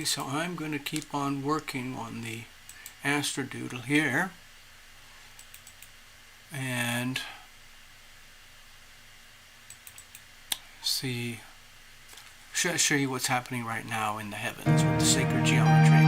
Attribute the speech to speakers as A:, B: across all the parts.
A: Okay, so I'm going to keep on working on the Astrodoodle here, and show you what's happening right now in the heavens with the sacred geometry.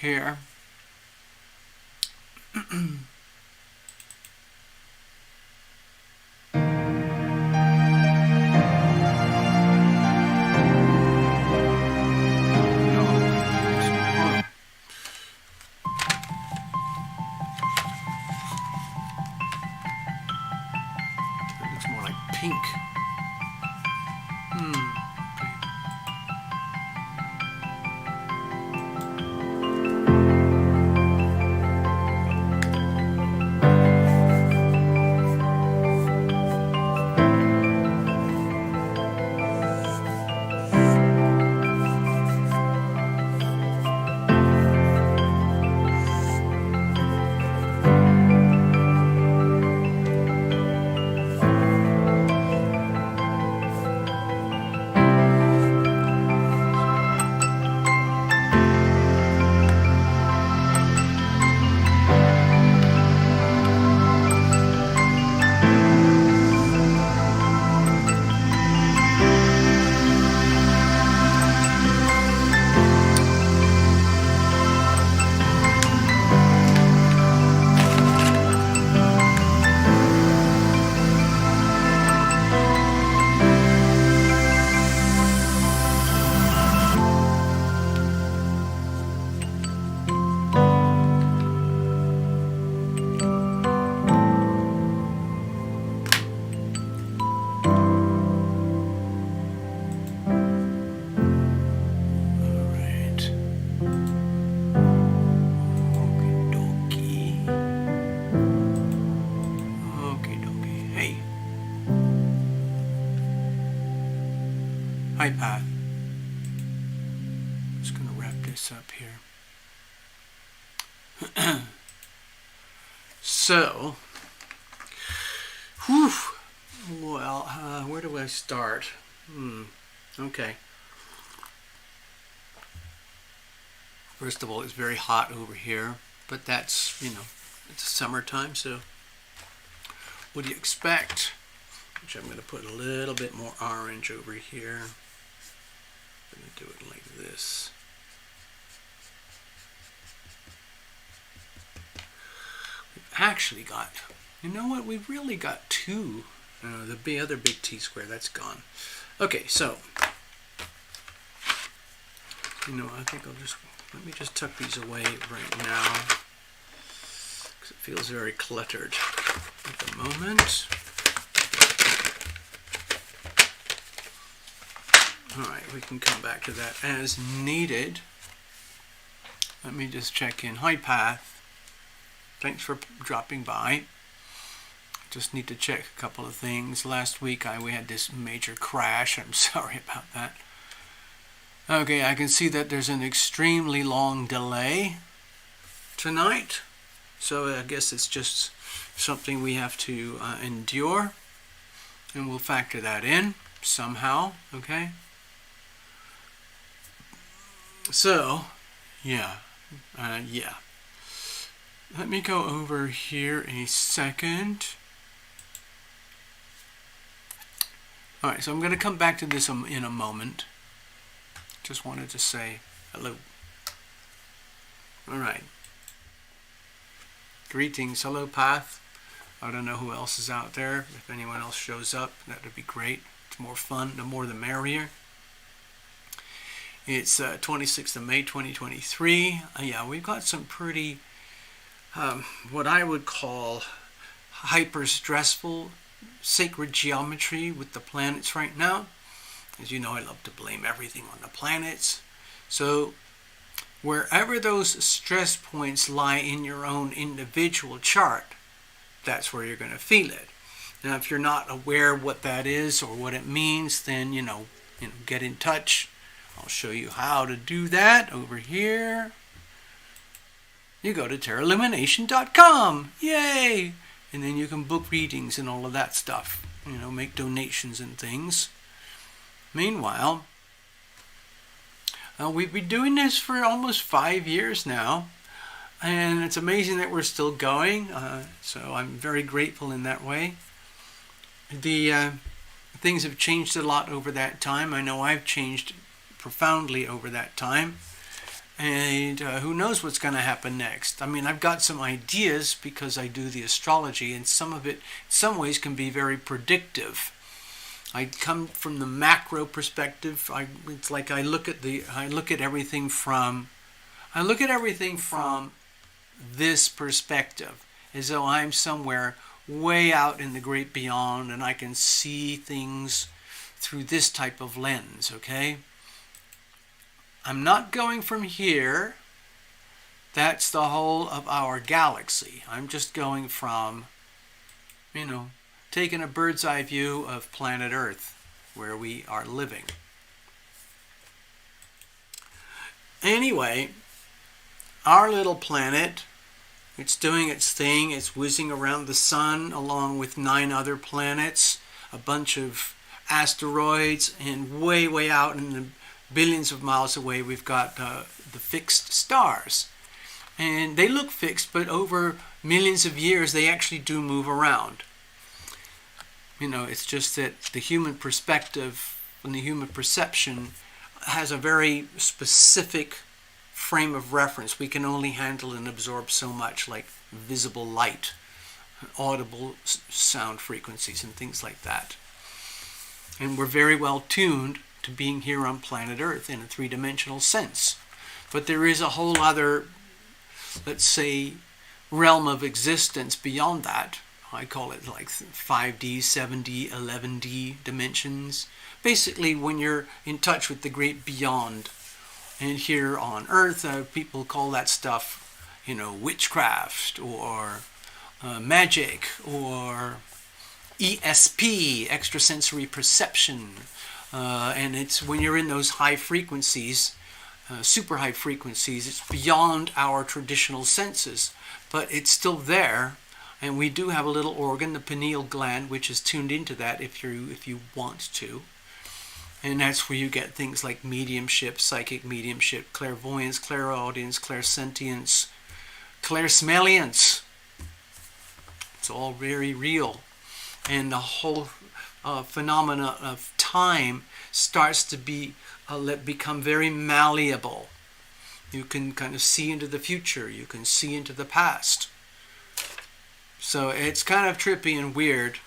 A: Here. It looks more like pink. Hi, Pat. Just going to wrap this up here. So, whew, well, where do I start? Okay. First of all, it's very hot over here, but that's, it's summertime, so what do you expect? Which I'm going to put a little bit more orange over here. I'm going to do it like this. We've actually got, you know what, we've really got two. The other big T-square, that's gone. Okay, so, I think let me just tuck these away right now, because it feels very cluttered at the moment. Alright, we can come back to that as needed. Let me just check in. Hi, Path. Thanks for dropping by. Just need to check a couple of things. Last week we had this major crash. I'm sorry about that. Okay, I can see that there's an extremely long delay tonight. So I guess it's just something we have to endure. And we'll factor that in somehow, okay? So, yeah. Let me go over here a second. Alright, so I'm going to come back to this in a moment. Just wanted to say hello. Alright. Greetings. Hello, Path. I don't know who else is out there. If anyone else shows up, that would be great. It's more fun. The more the merrier. It's 26th of May, 2023. Yeah, we've got some pretty, what I would call hyper-stressful sacred geometry with the planets right now. As you know, I love to blame everything on the planets. So wherever those stress points lie in your own individual chart, that's where you're going to feel it. Now, if you're not aware what that is or what it means, then, get in touch. I'll show you how to do that over here. You go to TarotLumination.com. Yay! And then you can book readings and all of that stuff. Make donations and things. Meanwhile, we've been doing this for almost 5 years now. And it's amazing that we're still going. So I'm very grateful in that way. The things have changed a lot over that time. I know I've changed profoundly over that time. And who knows what's going to happen next. I mean, I've got some ideas because I do the astrology, and some of it, in some ways, can be very predictive. I come from the macro perspective. It's like I look at everything from this perspective, as though I'm somewhere way out in the great beyond, and I can see things through this type of lens. Okay. I'm not going from here. That's the whole of our galaxy. I'm just going from, taking a bird's eye view of planet Earth, where we are living. Anyway, our little planet, it's doing its thing. It's whizzing around the sun along with 9 other planets, a bunch of asteroids, and way, way out in the billions of miles away, we've got the fixed stars. And they look fixed, but over millions of years, they actually do move around. It's just that the human perspective and the human perception has a very specific frame of reference. We can only handle and absorb so much, like visible light, audible sound frequencies, and things like that. And we're very well tuned to being here on planet Earth in a 3-dimensional sense. But there is a whole other, let's say, realm of existence beyond that. I call it like 5D, 7D, 11D dimensions. Basically, when you're in touch with the great beyond. And here on Earth, people call that stuff, witchcraft or magic or ESP, extrasensory perception. And it's when you're in those high frequencies, super high frequencies, it's beyond our traditional senses, but it's still there. And we do have a little organ, the pineal gland, which is tuned into that if you want to. And that's where you get things like mediumship, psychic mediumship, clairvoyance, clairaudience, clairsentience, clairsmelliance. It's all very real. And the whole phenomena of time starts to become very malleable. You can kind of see into the future. You can see into the past. So it's kind of trippy and weird.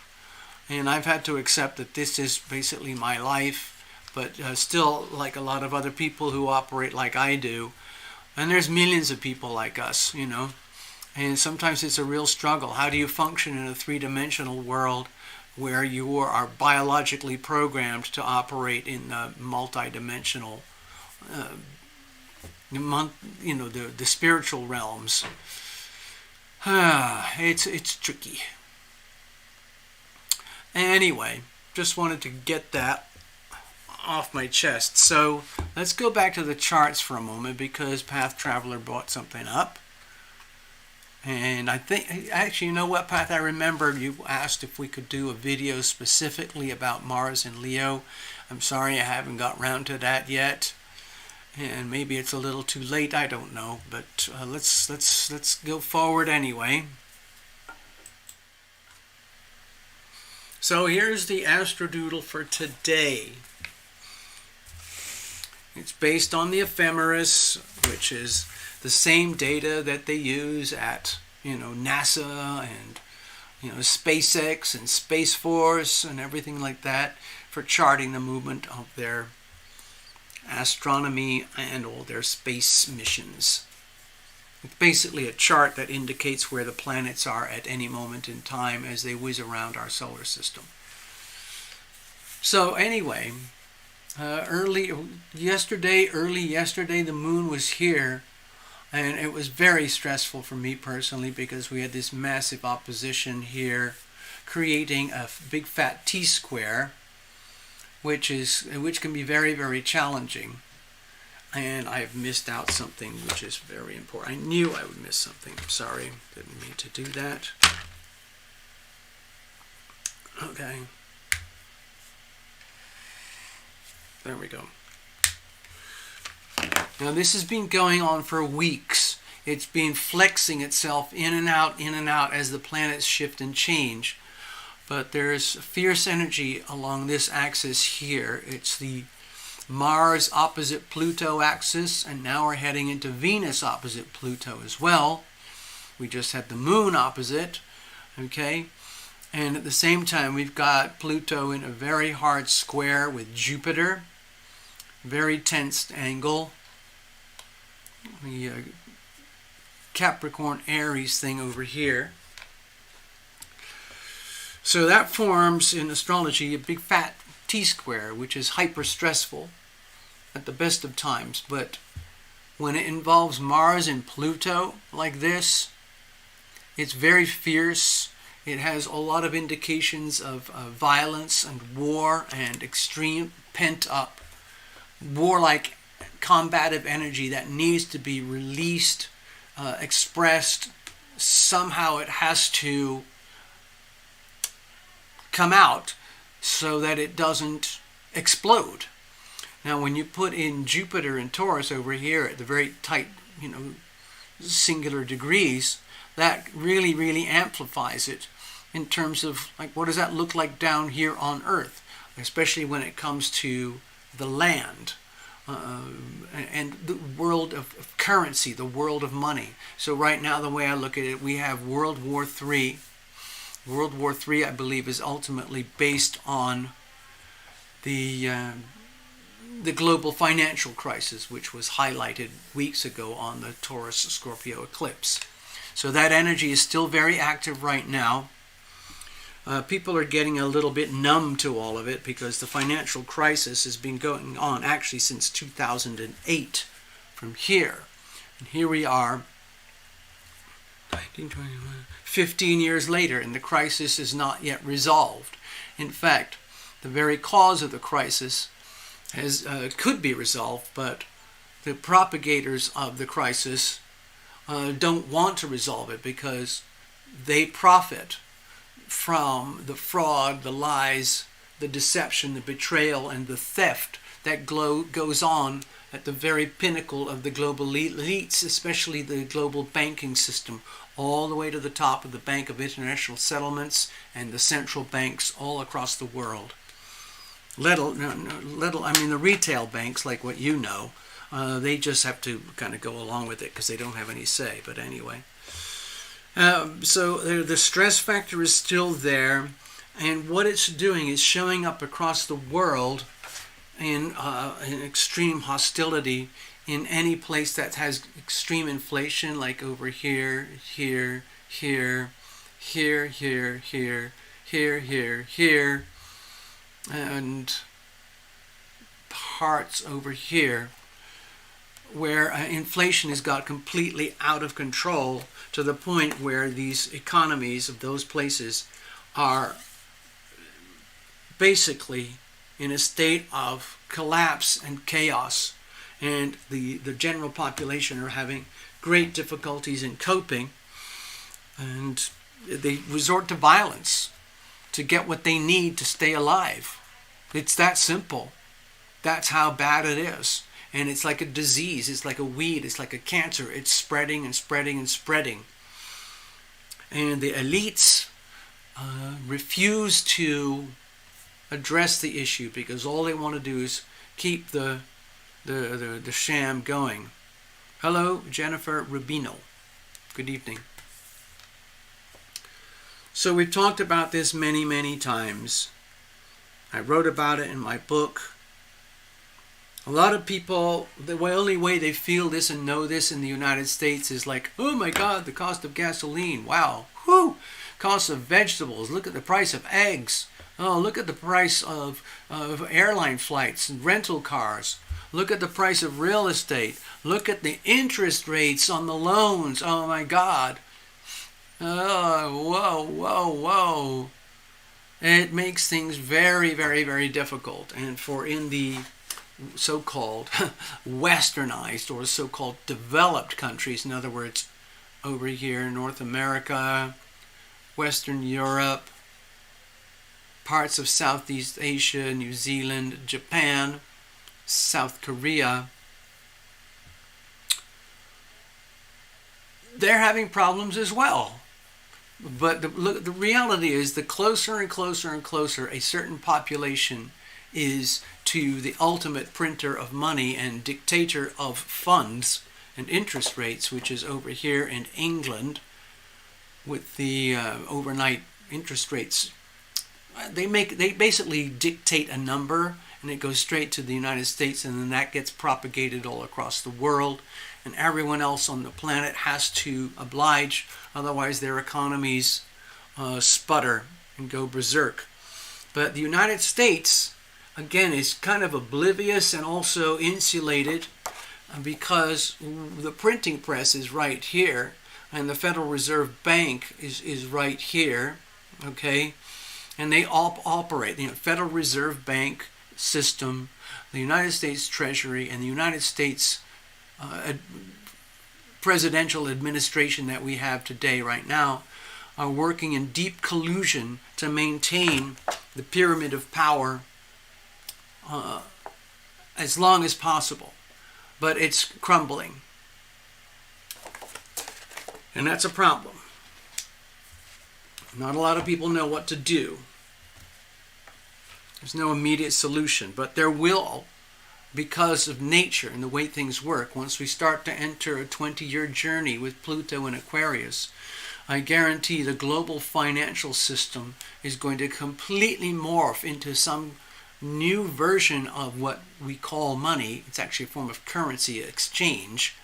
A: And I've had to accept that this is basically my life. But still, like a lot of other people who operate like I do, and there's millions of people like us, you know, and sometimes it's a real struggle. How do you function in a three-dimensional world where you are biologically programmed to operate in multi-dimensional, the spiritual realms? It's tricky. Anyway, just wanted to get that off my chest. So let's go back to the charts for a moment, because Path Traveler brought something up. And I think, actually, you know what, Path, I remember you asked if we could do a video specifically about Mars and Leo. I'm sorry I haven't got round to that yet. And maybe it's a little too late, I don't know. But let's go forward anyway. So here's the Astrodoodle for today. It's based on the ephemeris, which is the same data that they use at, NASA and, SpaceX and Space Force and everything like that for charting the movement of their astronomy and all their space missions. It's basically a chart that indicates where the planets are at any moment in time as they whiz around our solar system. So anyway, early yesterday, the moon was here, and it was very stressful for me personally, because we had this massive opposition here, creating a big fat T-square, which can be very, very challenging. And I've missed out something which is very important. I knew I would miss something. I'm sorry, didn't mean to do that. Okay. There we go. Now this has been going on for weeks. It's been flexing itself in and out as the planets shift and change. But there's fierce energy along this axis here. It's the Mars opposite Pluto axis, and now we're heading into Venus opposite Pluto as well. We just had the moon opposite, okay? And at the same time, we've got Pluto in a very hard square with Jupiter. Very tensed angle. The Capricorn Aries thing over here. So that forms in astrology a big fat T-square, which is hyper stressful at the best of times. But when it involves Mars and Pluto like this, it's very fierce. It has a lot of indications of violence and war and extreme pent-up warlike combative energy that needs to be released, expressed. Somehow it has to come out so that it doesn't explode. Now when you put in Jupiter and Taurus over here at the very tight, singular degrees, that really, really amplifies it in terms of, like, what does that look like down here on Earth, especially when it comes to the land and the world of currency, the world of money. So right now, the way I look at it, we have World War III. World War III, I believe, is ultimately based on the global financial crisis, which was highlighted weeks ago on the Taurus-Scorpio eclipse. So that energy is still very active right now. People are getting a little bit numb to all of it, because the financial crisis has been going on actually since 2008 from here. And here we are, 15 years later, and the crisis is not yet resolved. In fact, the very cause of the crisis could be resolved, but the propagators of the crisis don't want to resolve it because they profit from the fraud, the lies, the deception, the betrayal, and the theft that goes on at the very pinnacle of the global elites, especially the global banking system, all the way to the top of the Bank of International Settlements and the central banks all across the world. The retail banks, like what you know, they just have to kind of go along with it because they don't have any say. But anyway, so the stress factor is still there, and what it's doing is showing up across the world in extreme hostility in any place that has extreme inflation, like over here, here, here, here, here, here, here, here, here, and parts over here, where inflation has got completely out of control to the point where these economies of those places are basically in a state of collapse and chaos, and the general population are having great difficulties in coping, and they resort to violence to get what they need to stay alive. It's that simple. That's how bad it is. And it's like a disease, it's like a weed, it's like a cancer. It's spreading and spreading and spreading. And the elites refuse to address the issue because all they want to do is keep the sham going. Hello, Jennifer Rubino. Good evening. So we've talked about this many, many times. I wrote about it in my book. A lot of people, the only way they feel this and know this in the United States is like, oh my God, the cost of gasoline. Wow. Whew. Cost of vegetables. Look at the price of eggs. Oh, look at the price of airline flights and rental cars. Look at the price of real estate. Look at the interest rates on the loans. Oh my God. Oh, whoa, whoa, whoa. It makes things very, very, very difficult. And for in the so-called westernized or so-called developed countries, in other words, over here in North America, Western Europe, parts of Southeast Asia, New Zealand, Japan, South Korea, they're having problems as well. But the reality is, the closer and closer and closer a certain population is to the ultimate printer of money and dictator of funds and interest rates, which is over here in England with the overnight interest rates. They basically dictate a number, and it goes straight to the United States, and then that gets propagated all across the world, and everyone else on the planet has to oblige, otherwise their economies sputter and go berserk. But the United States, again, is kind of oblivious and also insulated because the printing press is right here, and the Federal Reserve Bank is right here, okay? And they all operate, Federal Reserve Bank system, the United States Treasury, and the United States presidential administration that we have today right now are working in deep collusion to maintain the pyramid of power as long as possible. But it's crumbling. And that's a problem. Not a lot of people know what to do. There's no immediate solution, but there will, because of nature and the way things work. Once we start to enter a 20-year journey with Pluto and Aquarius, I guarantee the global financial system is going to completely morph into some new version of what we call money. It's actually a form of currency exchange,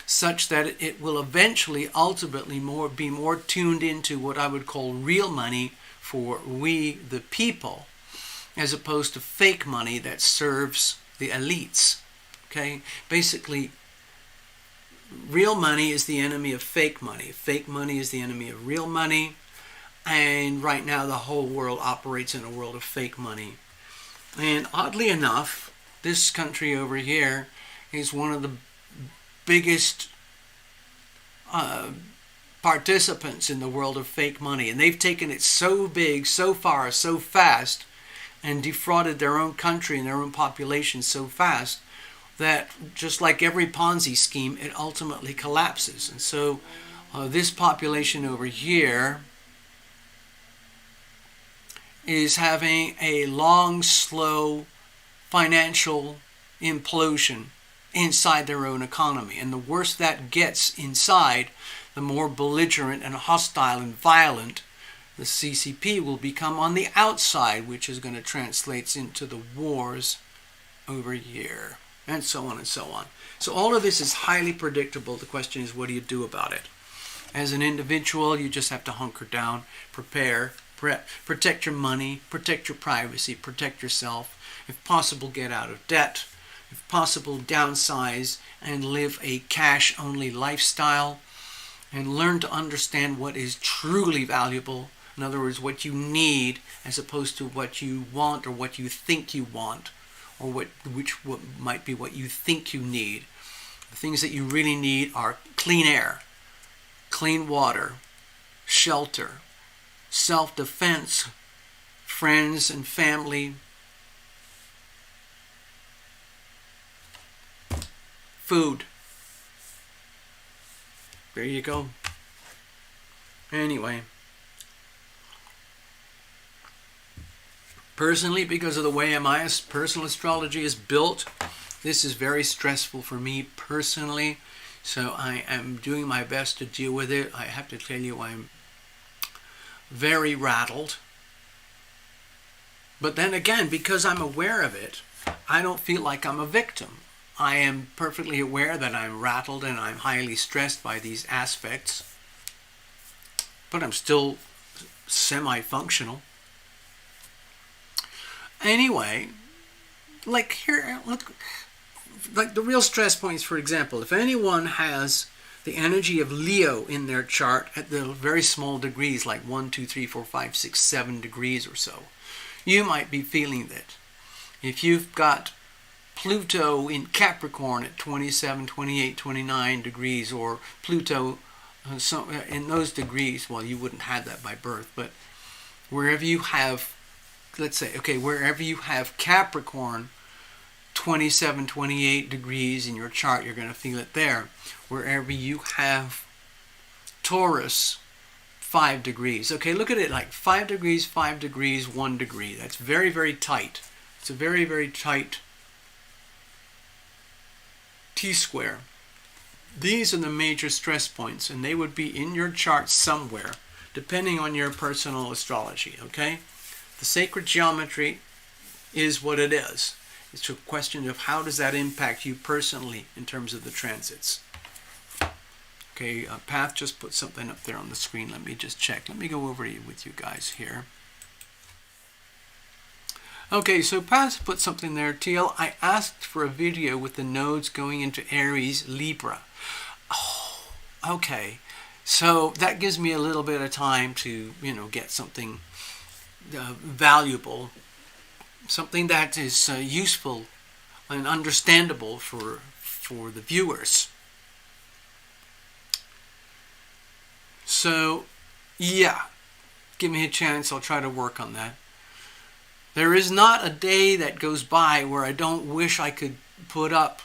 A: such that it will eventually, ultimately, be more tuned into what I would call real money for we, the people, as opposed to fake money that serves the elites. Okay? Basically, real money is the enemy of fake money. Fake money is the enemy of real money. And right now the whole world operates in a world of fake money. And oddly enough, this country over here is one of the biggest participants in the world of fake money. And they've taken it so big, so far, so fast, and defrauded their own country and their own population so fast that just like every Ponzi scheme, it ultimately collapses. And so this population over here is having a long, slow financial implosion inside their own economy. And the worse that gets inside, the more belligerent and hostile and violent the CCP will become on the outside, which is going to translate into the wars over here, and so on and so on. So all of this is highly predictable. The question is, what do you do about it? As an individual, you just have to hunker down, prepare, protect your money, protect your privacy, protect yourself. If possible, get out of debt. If possible, downsize and live a cash-only lifestyle, and learn to understand what is truly valuable. In other words, what you need as opposed to what you want or what you think you want, or what might be what you think you need. The things that you really need are clean air, clean water, shelter, self-defense, friends and family, food. There you go. Anyway, personally, because of the way my personal astrology is built, this is very stressful for me personally. So I am doing my best to deal with it. I have to tell you, I'm very rattled. But then again, because I'm aware of it, I don't feel like I'm a victim. I am perfectly aware that I'm rattled and I'm highly stressed by these aspects, but I'm still semi-functional. Anyway, like here, look, like the real stress points, for example, if anyone has the energy of Leo in their chart at the very small degrees, like 1, 2, 3, 4, 5, 6, 7 degrees or so, you might be feeling that. If you've got Pluto in Capricorn at 27, 28, 29 degrees, or Pluto in those degrees, well, you wouldn't have that by birth, but wherever you have, let's say, okay, wherever you have Capricorn 27, 28 degrees in your chart, you're going to feel it there. Wherever you have Taurus 5 degrees, okay, look at it like 5 degrees, 5 degrees, 1 degree. That's very, very tight. It's a very, very tight T-square. These are the major stress points, and they would be in your chart somewhere, depending on your personal astrology, okay? The sacred geometry is what it is. It's a question of how does that impact you personally in terms of the transits. Okay, Path just put something up there on the screen. Let me just check. Let me go over with you guys here. Okay, so Path put something there. TL, I asked for a video with the nodes going into Aries, Libra. Oh, okay. So that gives me a little bit of time to, get something valuable, something that is useful and understandable for the viewers. So, yeah, give me a chance. I'll try to work on that. There is not a day that goes by where I don't wish I could put up,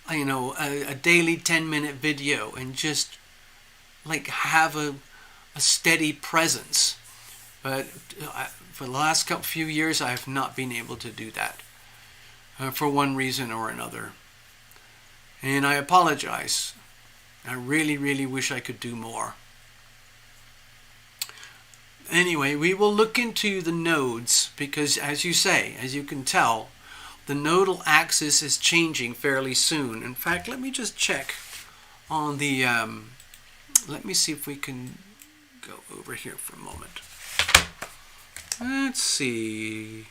A: a daily 10-minute video and just like have a steady presence. But for the last few years, I have not been able to do that for one reason or another. And I apologize. I really, really wish I could do more. Anyway, we will look into the nodes because, as you can tell, the nodal axis is changing fairly soon. In fact, let me just check on the, let me see if we can go over here for a moment. Let's see.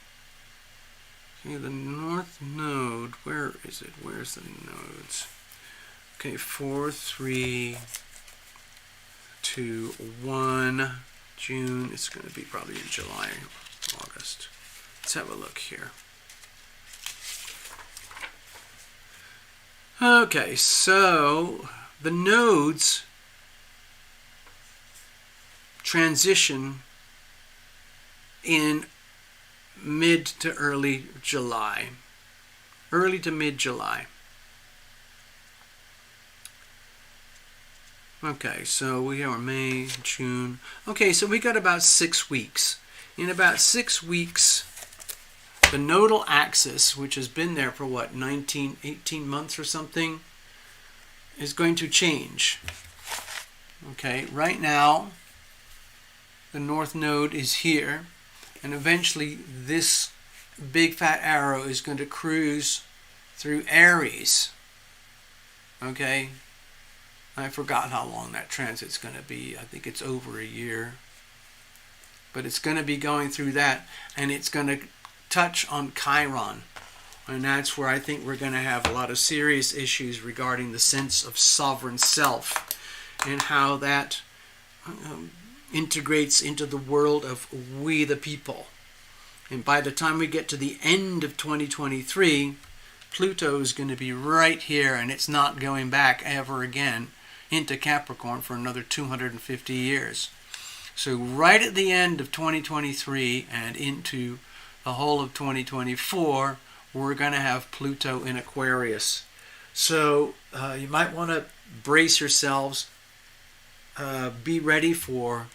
A: Okay, the north node, where is it? Where's the nodes? Okay, 4, 3, 2, 1. June, it's going to be probably in July, August. Let's have a look here. Okay, so the nodes transition in mid to early July. Early to mid-July. Okay, so we are May, June. Okay, so we got about 6 weeks. In about 6 weeks, the nodal axis, which has been there for what, 18 months or something, is going to change. Okay, right now, the north node is here, and eventually this big fat arrow is going to cruise through Aries. Okay, I forgot how long that transit's going to be. I think it's over a year. But it's going to be going through that, and it's going to touch on Chiron. And that's where I think we're going to have a lot of serious issues regarding the sense of sovereign self and how that integrates into the world of we the people. And by the time we get to the end of 2023, Pluto is going to be right here, and it's not going back ever again into Capricorn for another 250 years. So right at the end of 2023 and into the whole of 2024, we're going to have Pluto in Aquarius. So you might want to brace yourselves, be ready for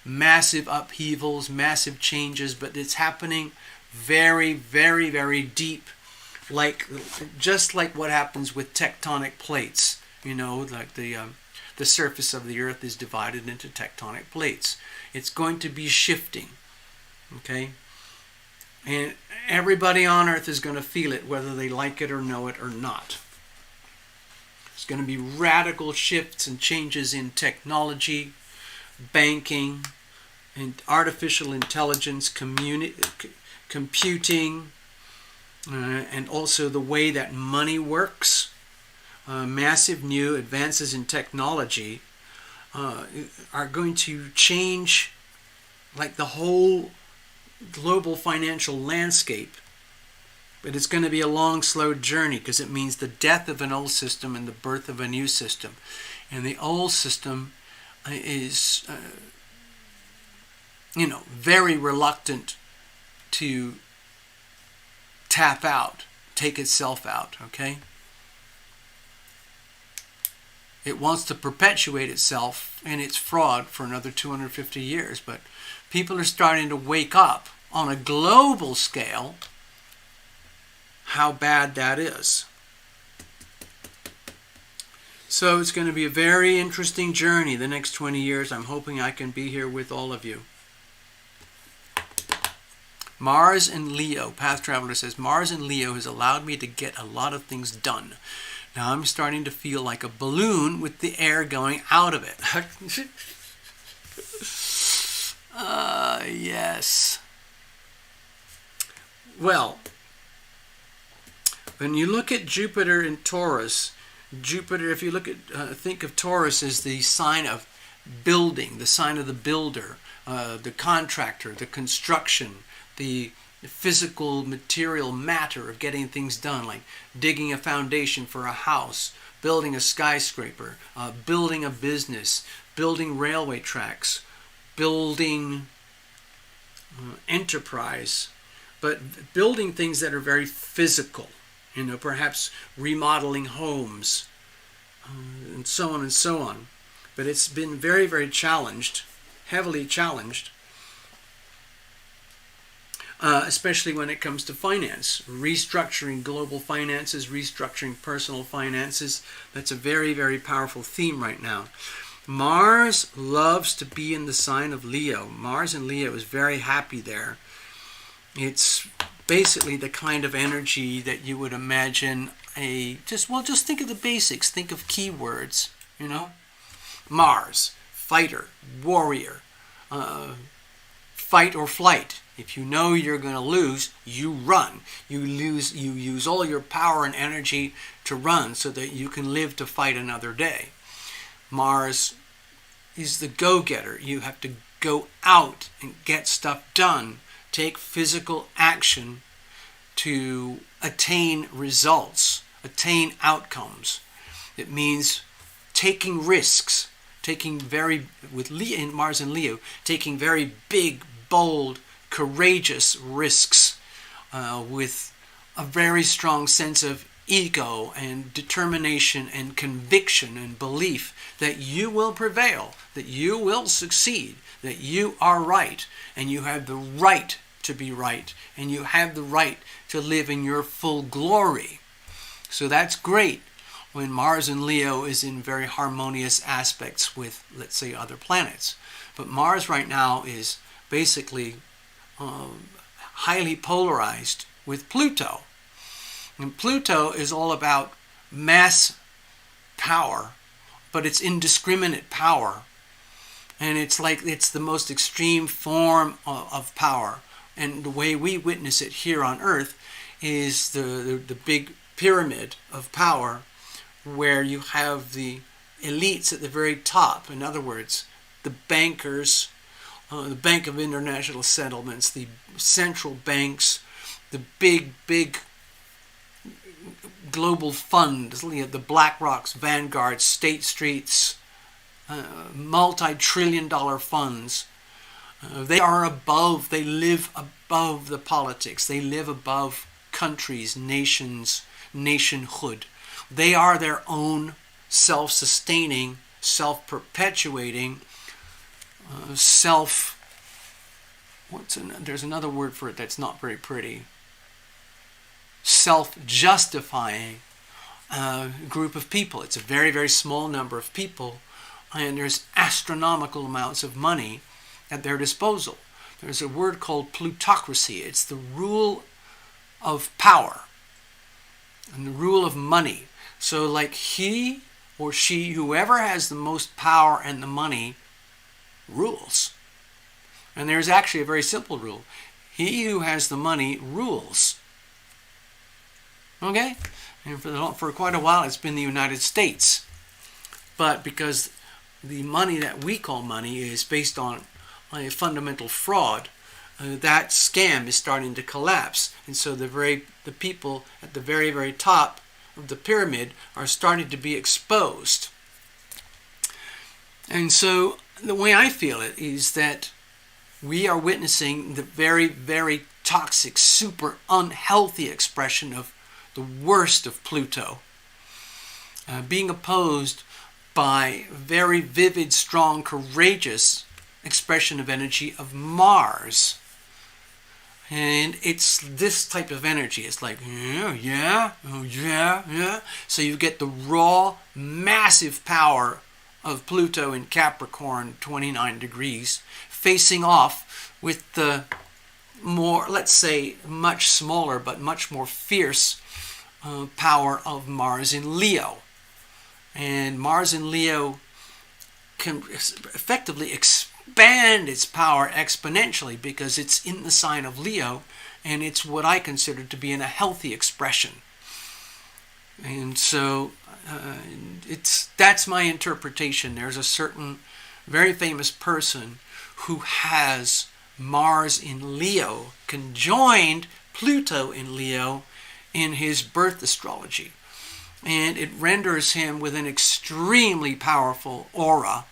A: massive upheavals, massive changes, but it's happening very, very, very deep, just like what happens with tectonic plates. You know, like the surface of the earth is divided into tectonic plates. It's going to be shifting, okay? And everybody on earth is going to feel it, whether they like it or know it or not. There's going to be radical shifts and changes in technology, banking, and artificial intelligence, computing, and also the way that money works. Massive new advances in technology are going to change like the whole global financial landscape. But it's going to be a long, slow journey, because it means the death of an old system and the birth of a new system. And the old system is, very reluctant to tap out, take itself out, okay? It wants to perpetuate itself in its fraud for another 250 years, but people are starting to wake up on a global scale how bad that is. So it's going to be a very interesting journey the next 20 years. I'm hoping I can be here with all of you. Mars in Leo, Path Traveler says, Mars in Leo has allowed me to get a lot of things done. Now I'm starting to feel like a balloon with the air going out of it. Yes. Well, when you look at Jupiter in Taurus, Jupiter, if you look at, think of Taurus as the sign of building, the sign of the builder, the contractor, the construction, the physical material matter of getting things done, like digging a foundation for a house, building a skyscraper, building a business, building railway tracks, building enterprise, but building things that are very physical, perhaps remodeling homes, and so on and so on. But it's been very, very challenged, heavily challenged, especially when it comes to finance, restructuring global finances, restructuring personal finances. That's a very, very powerful theme right now. Mars loves to be in the sign of Leo. Mars in Leo is very happy there. It's basically the kind of energy that you would imagine just think of the basics. Think of keywords, Mars, fighter, warrior, fight or flight. If you know you're going to lose, you run. You use all your power and energy to run so that you can live to fight another day. Mars is the go-getter. You have to go out and get stuff done, take physical action to attain results, attain outcomes. It means taking risks, in Mars and Leo, taking very big, bold, courageous risks with a very strong sense of ego and determination and conviction and belief that you will prevail, that you will succeed, that you are right, and you have the right to be right, and you have the right to live in your full glory. So that's great when Mars and Leo is in very harmonious aspects with, let's say, other planets. But Mars right now is basically highly polarized with Pluto. And Pluto is all about mass power, but it's indiscriminate power. And it's the most extreme form of power. And the way we witness it here on Earth is the big pyramid of power, where you have the elites at the very top. In other words, the bankers, the Bank of International Settlements, the central banks, the big global funds, the BlackRocks, Vanguards, State Streets, multi-trillion-dollar funds. They live above the politics. They live above countries, nations, nationhood. They are their own self-sustaining, self-perpetuating, there's another word for it that's not very pretty, self-justifying group of people. It's a very, very small number of people, and there's astronomical amounts of money at their disposal. There's a word called plutocracy. It's the rule of power and the rule of money. So like he or she, whoever has the most power and the money, rules. And there's actually a very simple rule. He who has the money rules. Okay? And for quite a while it's been the United States. But because the money that we call money is based on a fundamental fraud, that scam is starting to collapse. And so the people at the very, very top of the pyramid are starting to be exposed. And so the way I feel it is that we are witnessing the very, very toxic, super unhealthy expression of the worst of Pluto, being opposed by very vivid, strong, courageous expression of energy of Mars. And it's this type of energy. It's like, yeah. So you get the raw, massive power of Pluto in Capricorn, 29 degrees, facing off with the more, let's say, much smaller but much more fierce power of Mars in Leo. And Mars in Leo can effectively expand its power exponentially because it's in the sign of Leo, and it's what I consider to be in a healthy expression. And so that's my interpretation. There's a certain very famous person who has Mars in Leo conjoined Pluto in Leo in his birth astrology. And it renders him with an extremely powerful aura,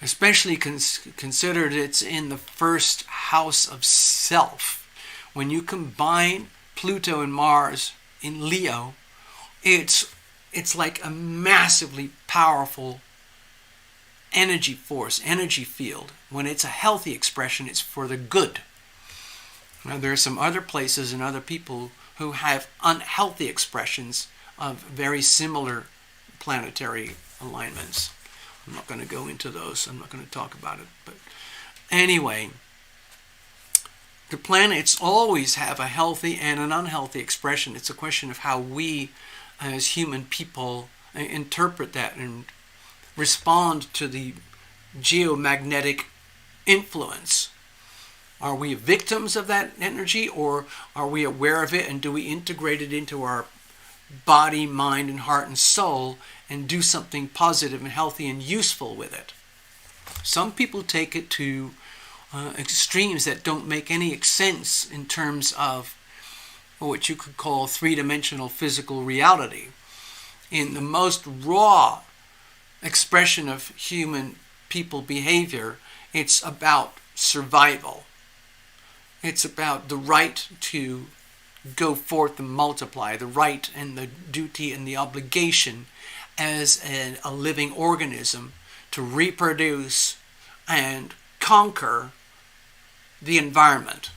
A: especially considered it's in the first house of self. When you combine Pluto and Mars in Leo, it's like a massively powerful energy force, energy field. When it's a healthy expression, it's for the good. Now, there are some other places and other people who have unhealthy expressions of very similar planetary alignments. I'm not going to go into those. I'm not going to talk about it. But anyway, the planets always have a healthy and an unhealthy expression. It's a question of how we, as human people, interpret that and respond to the geomagnetic influence. Are we victims of that energy, or are we aware of it and do we integrate it into our body, mind, and heart and soul and do something positive and healthy and useful with it? Some people take it to extremes that don't make any sense in terms of what you could call three-dimensional physical reality. In the most raw expression of human people behavior, it's about survival. It's about the right to go forth and multiply, the right and the duty and the obligation as a living organism to reproduce and conquer the environment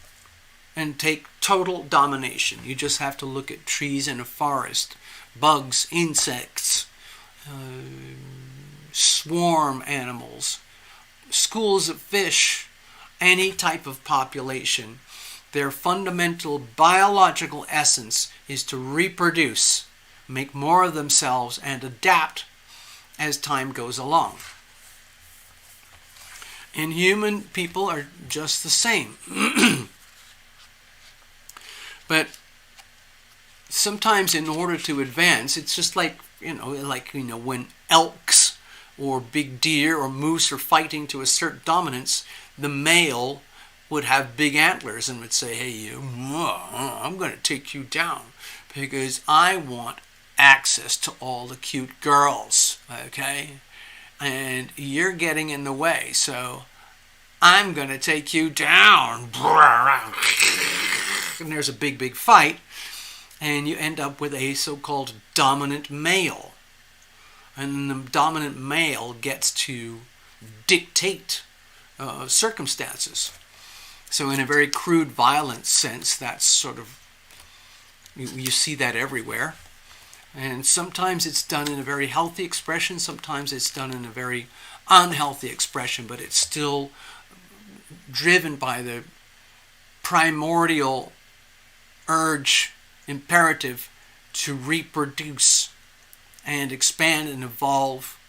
A: and take total domination. You just have to look at trees in a forest, bugs, insects, swarm animals, schools of fish, any type of population. Their fundamental biological essence is to reproduce, make more of themselves, and adapt as time goes along. And human people are just the same. But sometimes in order to advance, it's just like when elks or big deer or moose are fighting to assert dominance, the male would have big antlers and would say, hey, you, I'm going to take you down because I want access to all the cute girls, okay? And you're getting in the way, so I'm going to take you down. And there's a big, big fight, and you end up with a so-called dominant male. And the dominant male gets to dictate circumstances. So in a very crude, violent sense, that's sort of, you see that everywhere. And sometimes it's done in a very healthy expression, sometimes it's done in a very unhealthy expression, but it's still driven by the primordial urge, imperative to reproduce and expand and evolve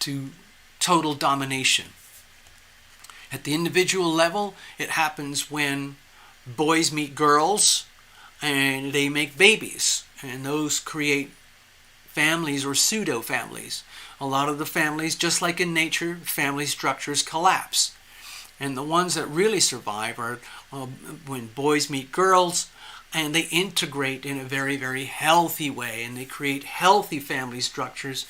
A: to total domination. At the individual level, it happens when boys meet girls and they make babies, and those create families or pseudo-families. A lot of the families, just like in nature, family structures collapse. And the ones that really survive are when boys meet girls and they integrate in a very, very healthy way, and they create healthy family structures,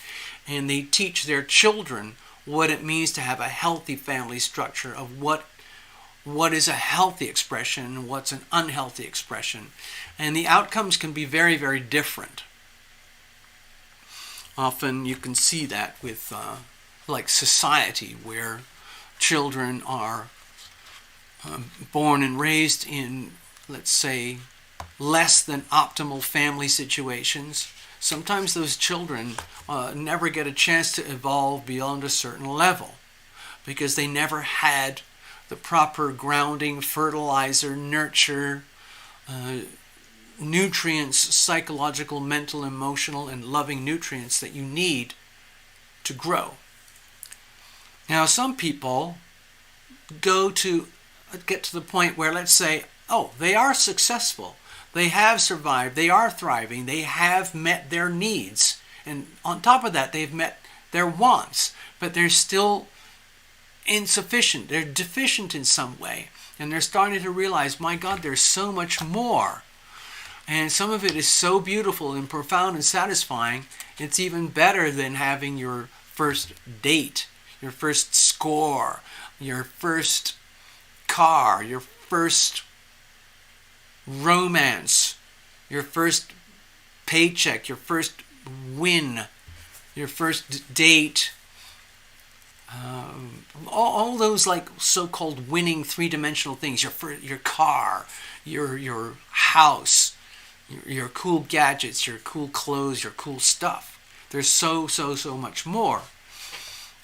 A: and they teach their children what it means to have a healthy family structure, of what is a healthy expression and what's an unhealthy expression. And the outcomes can be very, very different. Often you can see that with like society, where children are born and raised in, let's say, less than optimal family situations. Sometimes those children never get a chance to evolve beyond a certain level because they never had the proper grounding, fertilizer, nurture, nutrients, psychological, mental, emotional, and loving nutrients that you need to grow. Now, some people get to the point where, let's say, they are successful. They have survived, they are thriving, they have met their needs. And on top of that, they've met their wants, but they're still insufficient. They're deficient in some way. And they're starting to realize, my God, there's so much more. And some of it is so beautiful and profound and satisfying, it's even better than having your first date, your first score, your first car, your first romance, your first paycheck, your first win, your first date, all those like so-called winning three-dimensional things, your car, your house, your cool gadgets, your cool clothes, your cool stuff. There's so much more.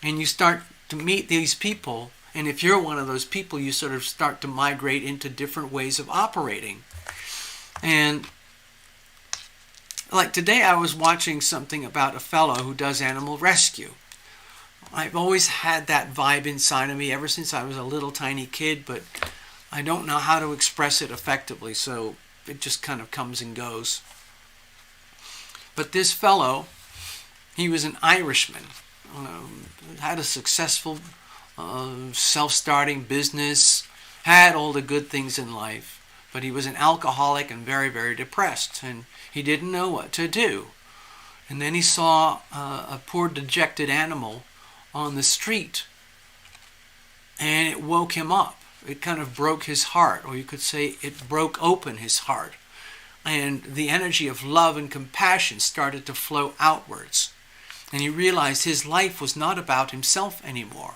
A: And you start to meet these people, and if you're one of those people, you sort of start to migrate into different ways of operating. And like today I was watching something about a fellow who does animal rescue. I've always had that vibe inside of me ever since I was a little tiny kid, but I don't know how to express it effectively, so it just kind of comes and goes. But this fellow, he was an Irishman, had a successful self-starting business, had all the good things in life. But he was an alcoholic and very, very depressed, and he didn't know what to do. And then he saw a poor dejected animal on the street, and it woke him up. It kind of broke his heart, or you could say it broke open his heart. And the energy of love and compassion started to flow outwards. And he realized his life was not about himself anymore.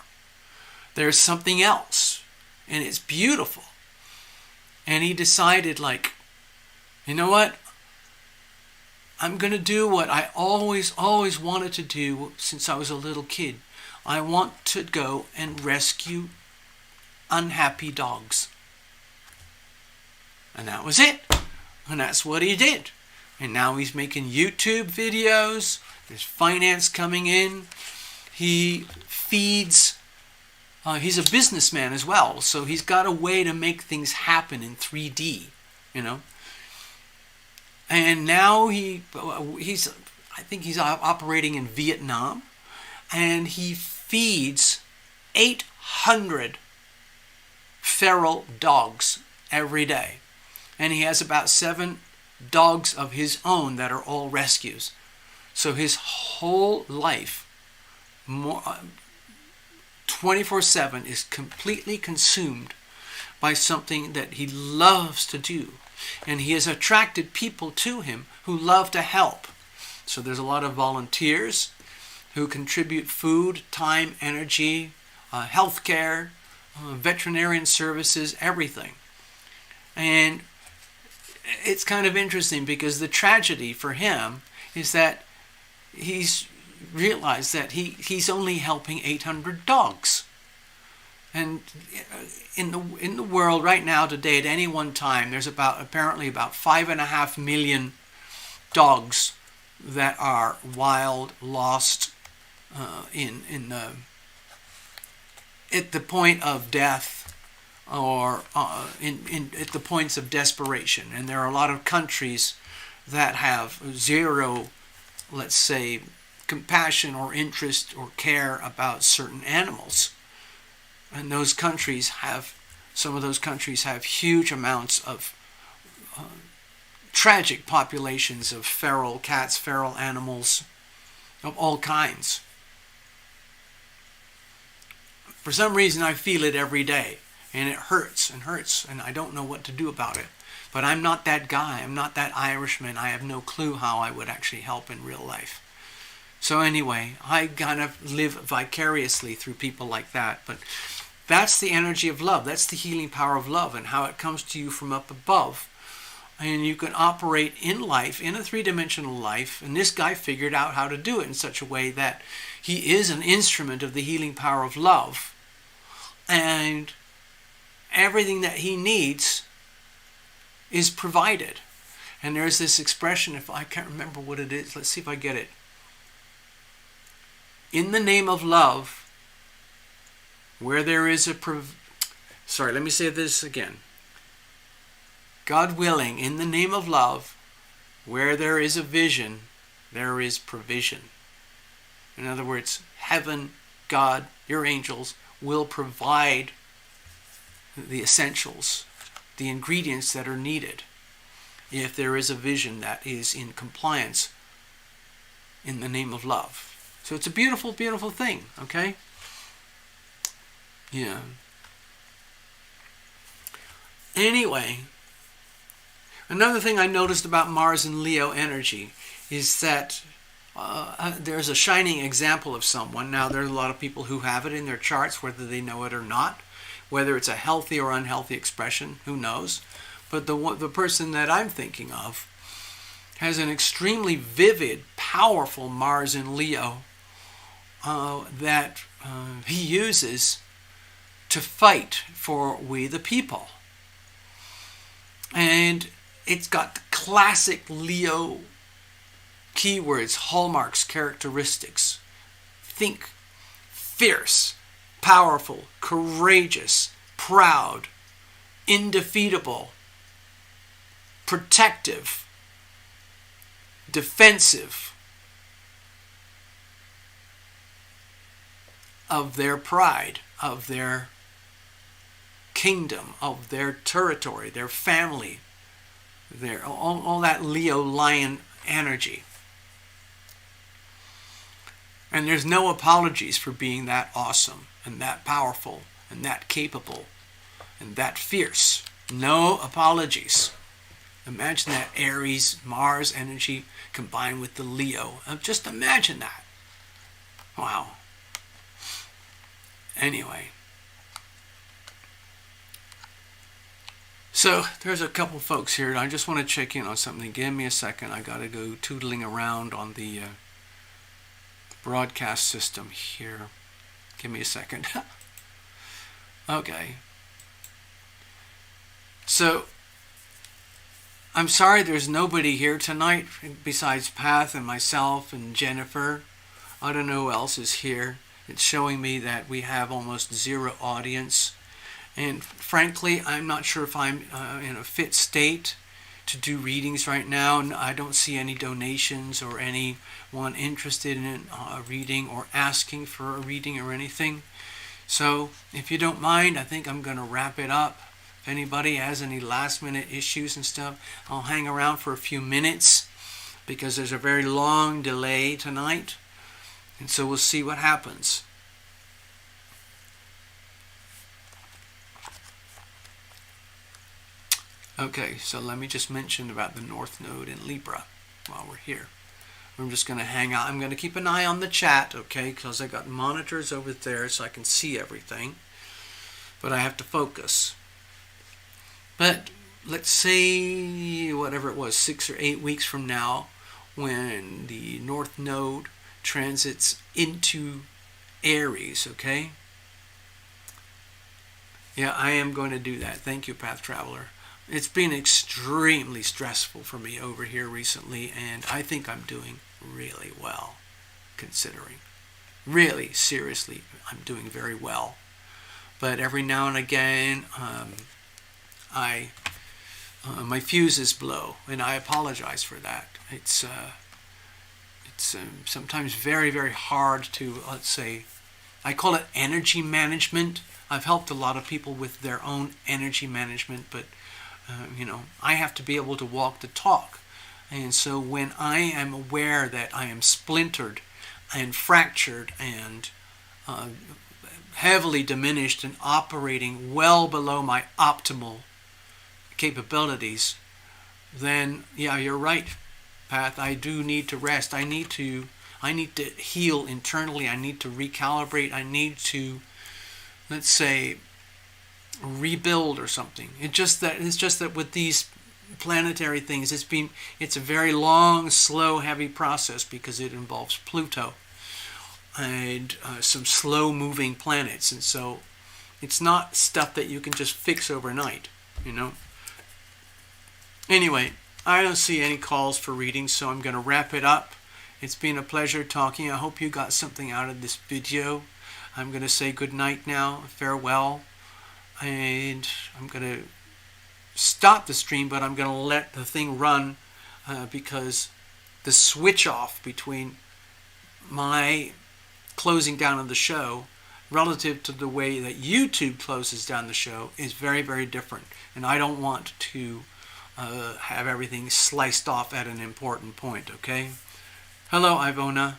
A: There's something else, and it's beautiful. And he decided, like, you know what? I'm going to do what I always wanted to do since I was a little kid. I want to go and rescue unhappy dogs. And that was it. And that's what he did. And now he's making YouTube videos. There's finance coming in. He feeds. He's a businessman as well. So he's got a way to make things happen in 3D, you know. And now I think he's operating in Vietnam. And he feeds 800 feral dogs every day. And he has about 7 dogs of his own that are all rescues. So his whole life, 24/7, is completely consumed by something that he loves to do. And he has attracted people to him who love to help. So there's a lot of volunteers who contribute food, time, energy, healthcare, veterinarian services, everything. And it's kind of interesting because the tragedy for him is that he's realized that he's only helping 800 dogs. And in the world right now today, at any one time, there's apparently about 5.5 million dogs that are wild, lost, at the point of death, or at the points of desperation. And there are a lot of countries that have zero, let's say, compassion or interest or care about certain animals. And some of those countries have huge amounts of tragic populations of feral cats, feral animals of all kinds. For some reason I feel it every day, and it hurts, and I don't know what to do about it. But I'm not that guy, I'm not that Irishman, I have no clue how I would actually help in real life. So anyway, I kind of live vicariously through people like that. But that's the energy of love. That's the healing power of love, and how it comes to you from up above. And you can operate in life, in a three-dimensional life. And this guy figured out how to do it in such a way that he is an instrument of the healing power of love. And everything that he needs is provided. And there's this expression, if I can't remember what it is, let's see if I get it. In the name of love, where there is let me say this again. God willing, in the name of love, where there is a vision, there is provision. In other words, heaven, God, your angels will provide the essentials, the ingredients that are needed, if there is a vision that is in compliance in the name of love. So it's a beautiful, beautiful thing, okay? Yeah. Anyway, another thing I noticed about Mars and Leo energy is that there's a shining example of someone. Now, there's a lot of people who have it in their charts, whether they know it or not. Whether it's a healthy or unhealthy expression, who knows? But the person that I'm thinking of has an extremely vivid, powerful Mars in Leo that he uses to fight for we the people. And it's got the classic Leo keywords, hallmarks, characteristics. Think fierce, powerful, courageous, proud, indefeatable, protective, defensive of their pride, of their kingdom, of their territory, their family, all that Leo lion energy. And there's no apologies for being that awesome and that powerful and that capable and that fierce. No apologies. Imagine that Aries, Mars energy combined with the Leo. Just imagine that. Wow. Anyway. So there's a couple folks here. I just want to check in on something. Give me a second. I got to go tootling around on the broadcast system here. Give me a second. Okay. So, I'm sorry there's nobody here tonight besides Path and myself and Jennifer. I don't know who else is here. It's showing me that we have almost zero audience. And frankly, I'm not sure if I'm in a fit state to do readings right now. I don't see any donations or anyone interested in a reading or asking for a reading or anything. So if you don't mind, I think I'm going to wrap it up. If anybody has any last minute issues and stuff, I'll hang around for a few minutes because there's a very long delay tonight. And so we'll see what happens. Okay, so let me just mention about the North Node in Libra while we're here. I'm just going to hang out. I'm going to keep an eye on the chat, okay, because I got monitors over there so I can see everything. But I have to focus. But let's say, whatever it was, 6 or 8 weeks from now, when the North Node transits into Aries, okay? Yeah, I am going to do that. Thank you, Path Traveler. It's been extremely stressful for me over here recently, and I think I'm doing really well, considering. Really, seriously, I'm doing very well. But every now and again, my fuses blow, and I apologize for that. It's sometimes very, very hard to, let's say, I call it energy management. I've helped a lot of people with their own energy management, but I have to be able to walk the talk. And so when I am aware that I am splintered and fractured and heavily diminished and operating well below my optimal capabilities, then yeah, you're right, Path. I do need to rest. I need to heal internally. I need to recalibrate. I need to, let's say, rebuild or something. It's just that with these planetary things, it's a very long, slow, heavy process because it involves Pluto and some slow moving planets, and so it's not stuff that you can just fix overnight, Anyway, I don't see any calls for readings, so I'm going to wrap it up. It's been a pleasure talking. I hope you got something out of this video. I'm going to say good night now, farewell. And I'm going to stop the stream, but I'm going to let the thing run because the switch off between my closing down of the show relative to the way that YouTube closes down the show is very, very different. And I don't want to have everything sliced off at an important point, okay? Hello, Ivona.